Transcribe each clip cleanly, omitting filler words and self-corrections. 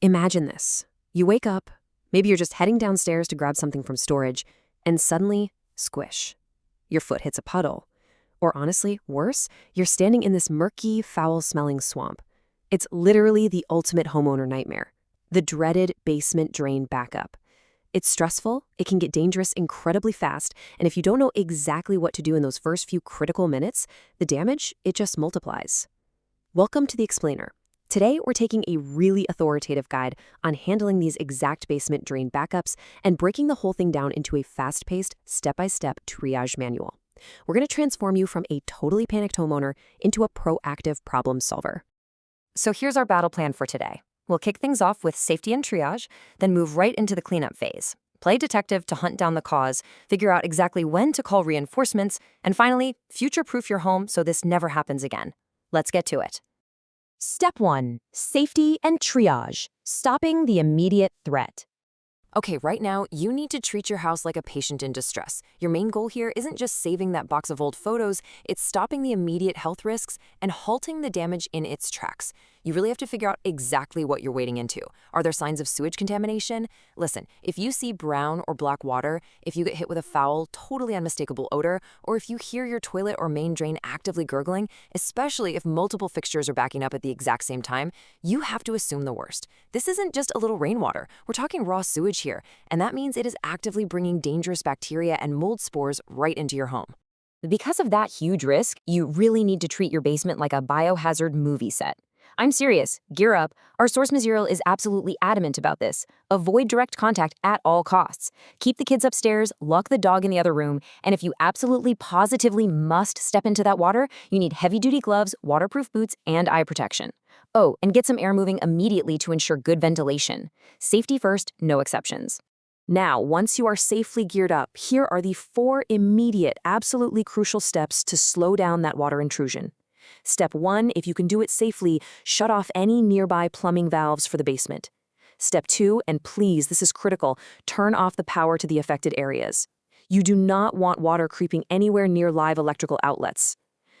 Imagine this. You wake up, maybe you're just heading downstairs to grab something from storage, and suddenly, squish. Your foot hits a puddle. Or honestly, worse, you're standing in this murky, foul-smelling swamp. It's literally the ultimate homeowner nightmare. The dreaded basement drain backup. It's stressful, it can get dangerous incredibly fast, and if you don't know exactly what to do in those first few critical minutes, the damage, it just multiplies. Welcome to The Explainer. Today, we're taking a really authoritative guide on handling these exact basement drain backups and breaking the whole thing down into a fast-paced, step-by-step triage manual. We're going to transform you from a totally panicked homeowner into a proactive problem solver. So here's our battle plan for today. We'll kick things off with safety and triage, then move right into the cleanup phase. Play detective to hunt down the cause, figure out exactly when to call reinforcements, and finally, future-proof your home so this never happens again. Let's get to it. Step 1. Safety and triage. Stopping the immediate threat. Okay, right now, you need to treat your house like a patient in distress. Your main goal here isn't just saving that box of old photos, it's stopping the immediate health risks and halting the damage in its tracks. You really have to figure out exactly what you're wading into. Are there signs of sewage contamination? Listen, if you see brown or black water, if you get hit with a foul, totally unmistakable odor, or if you hear your toilet or main drain actively gurgling, especially if multiple fixtures are backing up at the exact same time, you have to assume the worst. This isn't just a little rainwater. We're talking raw sewage here, and that means it is actively bringing dangerous bacteria and mold spores right into your home. Because of that huge risk, you really need to treat your basement like a biohazard movie set. I'm serious. Gear up. Our source material is absolutely adamant about this. Avoid direct contact at all costs. Keep the kids upstairs, lock the dog in the other room, and if you absolutely positively must step into that water, you need heavy-duty gloves, waterproof boots, and eye protection. Oh, and get some air moving immediately to ensure good ventilation. Safety first, no exceptions. Now, once you are safely geared up, here are the 4 immediate, absolutely crucial steps to slow down that water intrusion. Step 1, if you can do it safely, shut off any nearby plumbing valves for the basement. Step 2, and please, this is critical, turn off the power to the affected areas. You do not want water creeping anywhere near live electrical outlets.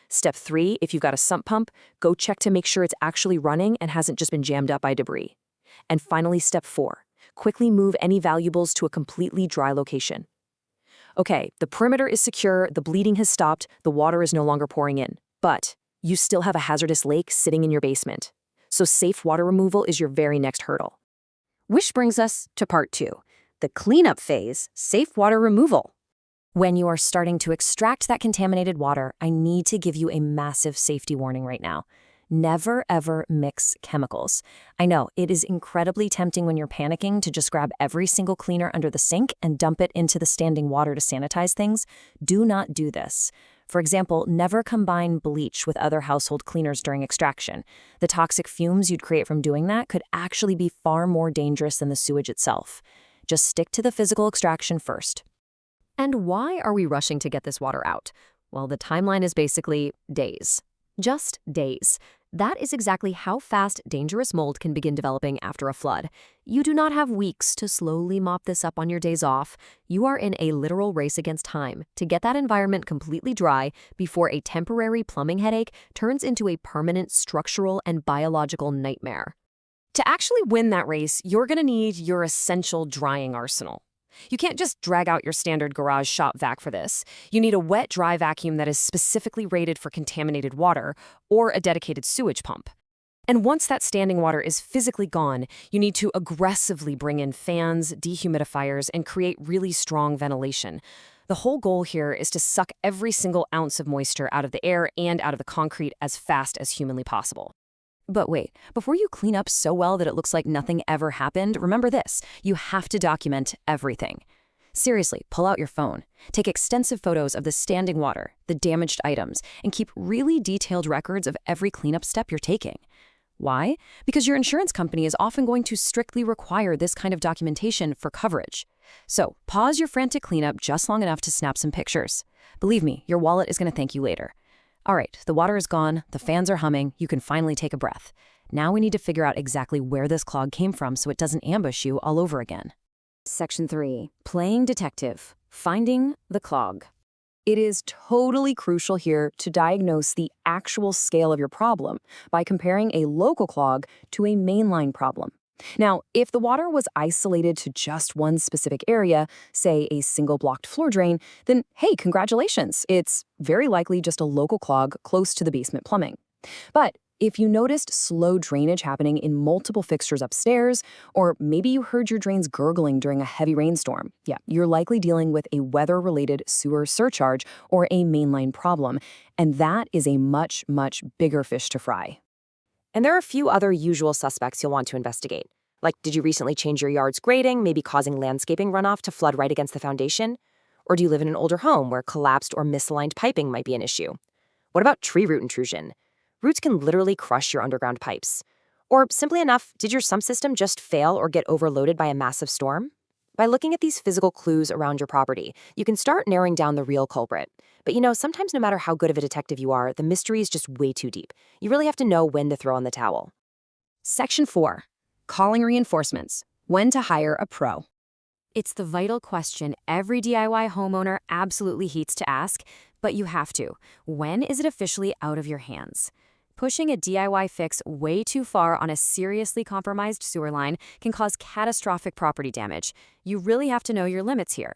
Step 3, if you've got a sump pump, go check to make sure it's actually running and hasn't just been jammed up by debris. And finally, step 4, quickly move any valuables to a completely dry location. Okay, the perimeter is secure, the bleeding has stopped, the water is no longer pouring in. But you still have a hazardous lake sitting in your basement. So safe water removal is your very next hurdle. Which brings us to part 2, the cleanup phase, safe water removal. When you are starting to extract that contaminated water, I need to give you a massive safety warning right now. Never, ever mix chemicals. I know, it is incredibly tempting when you're panicking to just grab every single cleaner under the sink and dump it into the standing water to sanitize things. Do not do this. For example, never combine bleach with other household cleaners during extraction. The toxic fumes you'd create from doing that could actually be far more dangerous than the sewage itself. Just stick to the physical extraction first. And why are we rushing to get this water out? Well, the timeline is basically days. Just days. That is exactly how fast dangerous mold can begin developing after a flood. You do not have weeks to slowly mop this up on your days off. You are in a literal race against time to get that environment completely dry before a temporary plumbing headache turns into a permanent structural and biological nightmare. To actually win that race, you're going to need your essential drying arsenal. You can't just drag out your standard garage shop vac for this. You need a wet, dry vacuum that is specifically rated for contaminated water or a dedicated sewage pump. And once that standing water is physically gone, you need to aggressively bring in fans, dehumidifiers, and create really strong ventilation. The whole goal here is to suck every single ounce of moisture out of the air and out of the concrete as fast as humanly possible. But wait, before you clean up so well that it looks like nothing ever happened, remember this: you have to document everything. Seriously, pull out your phone. Take extensive photos of the standing water, the damaged items, and keep really detailed records of every cleanup step you're taking. Why? Because your insurance company is often going to strictly require this kind of documentation for coverage. So pause your frantic cleanup just long enough to snap some pictures. Believe me, your wallet is going to thank you later. All right, the water is gone, the fans are humming, you can finally take a breath. Now we need to figure out exactly where this clog came from so it doesn't ambush you all over again. Section 3, playing detective, finding the clog. It is totally crucial here to diagnose the actual scale of your problem by comparing a local clog to a mainline problem. Now, if the water was isolated to just one specific area, say a single blocked floor drain, then hey, congratulations. It's very likely just a local clog close to the basement plumbing. But if you noticed slow drainage happening in multiple fixtures upstairs, or maybe you heard your drains gurgling during a heavy rainstorm, yeah, you're likely dealing with a weather-related sewer surcharge or a mainline problem, and that is a much, much bigger fish to fry. And there are a few other usual suspects you'll want to investigate. Like, did you recently change your yard's grading, maybe causing landscaping runoff to flood right against the foundation? Or do you live in an older home where collapsed or misaligned piping might be an issue? What about tree root intrusion? Roots can literally crush your underground pipes. Or simply enough, did your sump system just fail or get overloaded by a massive storm? By looking at these physical clues around your property, you can start narrowing down the real culprit. But sometimes no matter how good of a detective you are, the mystery is just way too deep. You really have to know when to throw in the towel. Section 4. Calling reinforcements. When to hire a pro. It's the vital question every DIY homeowner absolutely hates to ask, but you have to. When is it officially out of your hands? Pushing a DIY fix way too far on a seriously compromised sewer line can cause catastrophic property damage. You really have to know your limits here.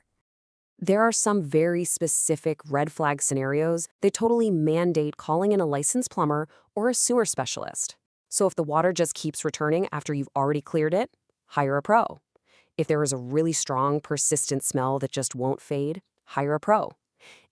There are some very specific red flag scenarios that totally mandate calling in a licensed plumber or a sewer specialist. So if the water just keeps returning after you've already cleared it, hire a pro. If there is a really strong, persistent smell that just won't fade, hire a pro.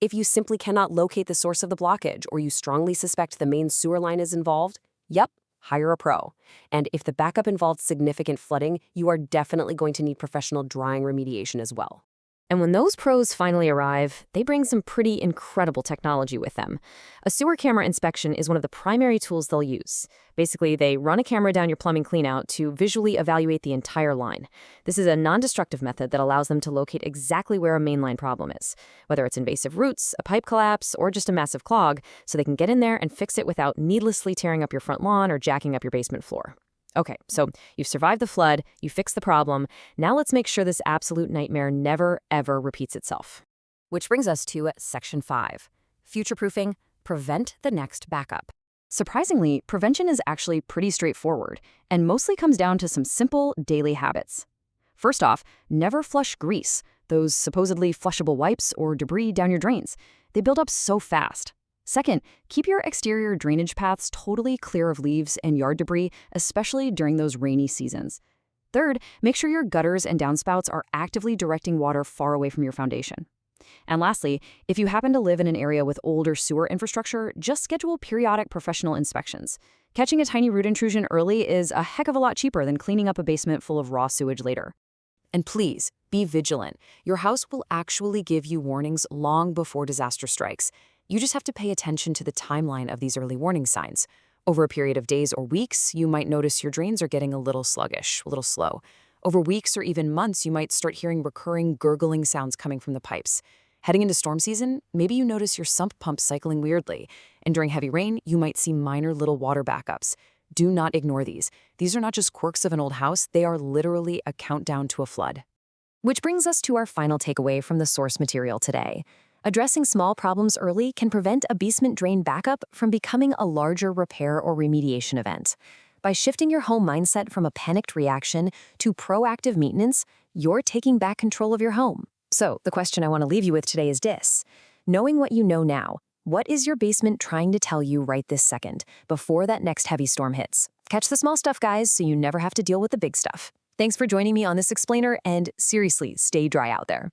If you simply cannot locate the source of the blockage or you strongly suspect the main sewer line is involved, yep, hire a pro. And if the backup involves significant flooding, you are definitely going to need professional drying remediation as well. And when those pros finally arrive, they bring some pretty incredible technology with them. A sewer camera inspection is one of the primary tools they'll use. Basically, they run a camera down your plumbing cleanout to visually evaluate the entire line. This is a non-destructive method that allows them to locate exactly where a mainline problem is, whether it's invasive roots, a pipe collapse, or just a massive clog, so they can get in there and fix it without needlessly tearing up your front lawn or jacking up your basement floor. Okay, so you've survived the flood, you fixed the problem. Now let's make sure this absolute nightmare never, ever repeats itself. Which brings us to Section 5. Future-proofing, prevent the next backup. Surprisingly, prevention is actually pretty straightforward and mostly comes down to some simple daily habits. First off, never flush grease, those supposedly flushable wipes or debris down your drains. They build up so fast. Second, keep your exterior drainage paths totally clear of leaves and yard debris, especially during those rainy seasons. Third, make sure your gutters and downspouts are actively directing water far away from your foundation. And lastly, if you happen to live in an area with older sewer infrastructure, just schedule periodic professional inspections. Catching a tiny root intrusion early is a heck of a lot cheaper than cleaning up a basement full of raw sewage later. And please, be vigilant. Your house will actually give you warnings long before disaster strikes. You just have to pay attention to the timeline of these early warning signs. Over a period of days or weeks, you might notice your drains are getting a little sluggish, a little slow. Over weeks or even months, you might start hearing recurring gurgling sounds coming from the pipes. Heading into storm season, maybe you notice your sump pump cycling weirdly. And during heavy rain, you might see minor little water backups. Do not ignore these. These are not just quirks of an old house, they are literally a countdown to a flood. Which brings us to our final takeaway from the source material today. Addressing small problems early can prevent a basement drain backup from becoming a larger repair or remediation event. By shifting your home mindset from a panicked reaction to proactive maintenance, you're taking back control of your home. So, the question I want to leave you with today is this. Knowing what you know now, what is your basement trying to tell you right this second, before that next heavy storm hits? Catch the small stuff, guys, so you never have to deal with the big stuff. Thanks for joining me on this explainer, and seriously, stay dry out there.